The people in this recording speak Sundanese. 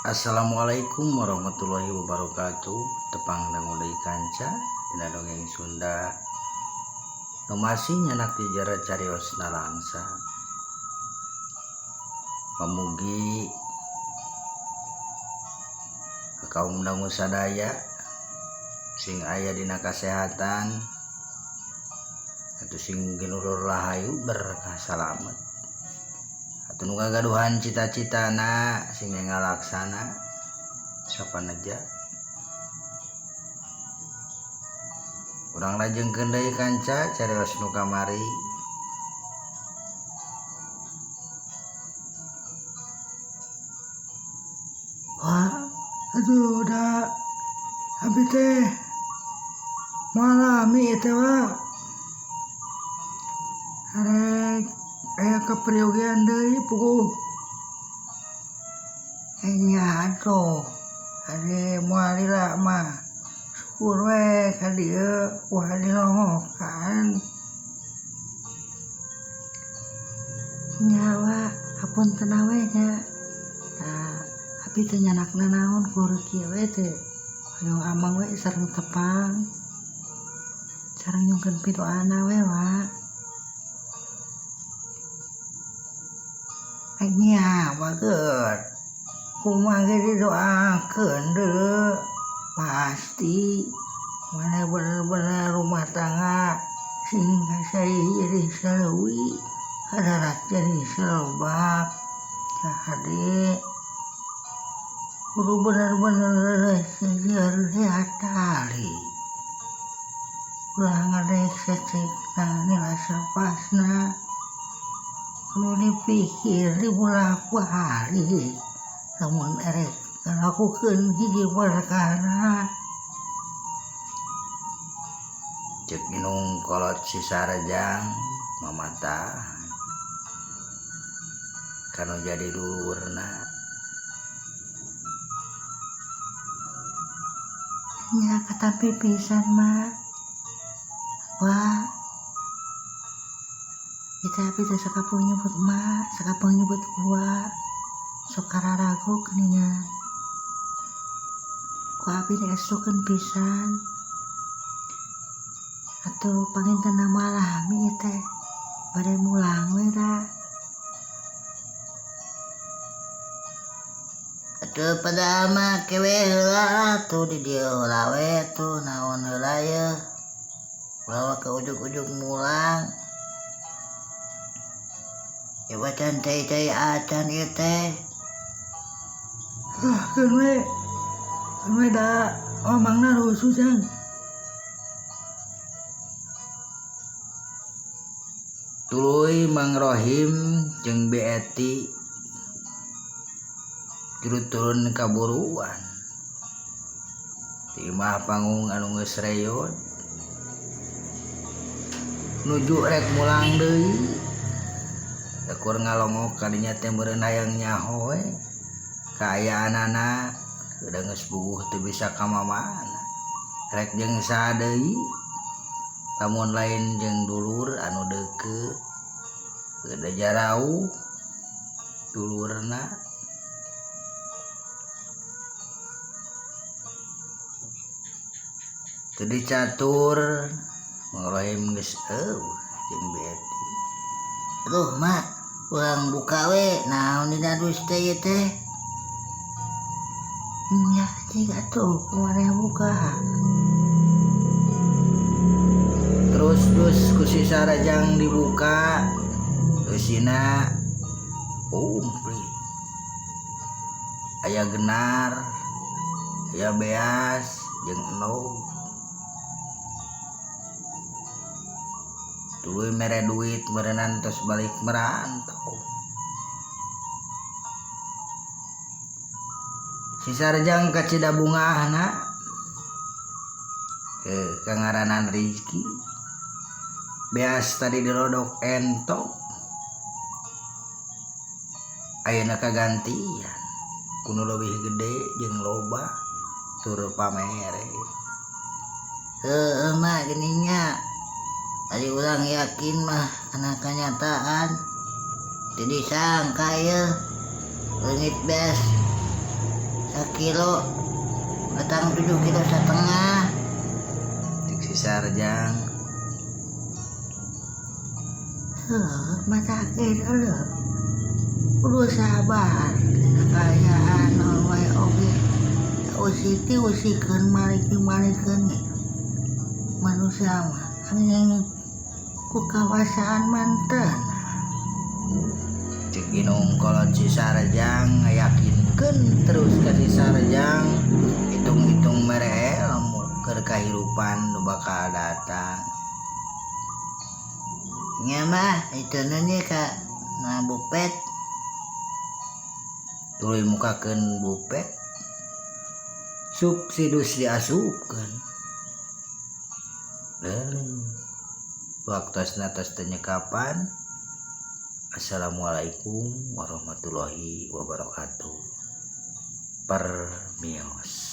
Assalamualaikum warahmatullahi wabarakatuh. Tepang dangu deui kanca dina dongeng Sunda nu masih nyanak dijara cariosna langsa. Pamugi ka kaum dangu sadaya sing aya dina kasehatan atuh sing ginurur rahayu berkah salamet. Atuh nu gagaduhan cita-citana sing ngalaksana sapaneja. Urang lajengkeun deui kanca carios nu kamari. Wah, aduh udah abi teh malami teh wah. Arek aya kepriogean deui puguh. Nya atuh. Ari moal lila mah syukur we ka dieu wah dinongokan. Nya wa hapunten we nya. Abi teh nyanakna naon kudu kieu we teh. Hoyong amang we sareng tepang. Sareng nyungkeun pidoana we wa. Nya bageut. Kumaha ge didoakeun deuleu. Pasti mana bener-bener rumah tangga sing kasai jadi saleuwi, hadarat jadi salobak. Hade kudu bener-bener sejarah tali. Ulah ngadek secekna nila sapasna. Kudu dipikir dibulak balik. Namun erek ngalakukeun hiji perkara. Ceuk minung kolot si Sarajang mamata kanu jadi dulurna. Nya katampi pisan mah. Wah. Kita abi teh sakapung nyebut mak, sakapung nyebut gua. Sok kararago geuningan. Ku abi teh estukeun pisan. Atuh pangintenna malami teh bade mulang we da. Atuh pada mah kewe heula tuh di dieu heula we tuh naon heula ye. Bawa ke ujug-ujug mulang. Ya bacan teh acan ieu teh. Keun we da omangna rusuh jang. Tuluy Mang Rohim jeung Bi Eti juru turun kaburuan. Di imah panggung anu geus reot nuju rek mulang deui. Dakur ngalongok kadinya teh meureun hayang nyaho we. Kaayaanana udah geus bubuh teu bisa ka mamana. Rek jeung saha deui lamun lain jeung dulur anu deukeut. Beuda jarauh dulurna. Teu dicatur Mang Rohim geus eueuh jeung Bi Eti. Aduh mak, urang buka we naon dina dus teh ieu teh. Nya cing atuh kumaha buka. Terus ku si Sarajang dibuka. Eusina umplit. Aya Genar, aya Beas jeung Enog. Tuluy mere duit meureunan tos balik merantau. Si Sarajang ka Cidabungahna ke kangaranan Rizki. Beas tadi dirodok entok. Ayeuna kagantian kuno leuwih gede jeung loba tur pamere. Heueuh mah geuning nya. Ari urang yakin mah kana kanyataan. Teu disangka ieu leungit beas sekilo datang 7,5 kilo cek si Sarjang. mata kira kudu sabar kekayaan wae oge usiti usikeun malikeun manusia mah angin ku kawasaan manten Cek inung kolot si Sarjang yakinkeun terus ka si Sarjang hitung-hitung mere ilmu keur kahirupan nu bakal datang. nya mah itu nanya ka na bupet Tuluy mukakeun bupet subsidus diasupkeun. Leuleung waktu atas tenyekapan. Assalamualaikum warahmatullahi wabarakatuh. Permios.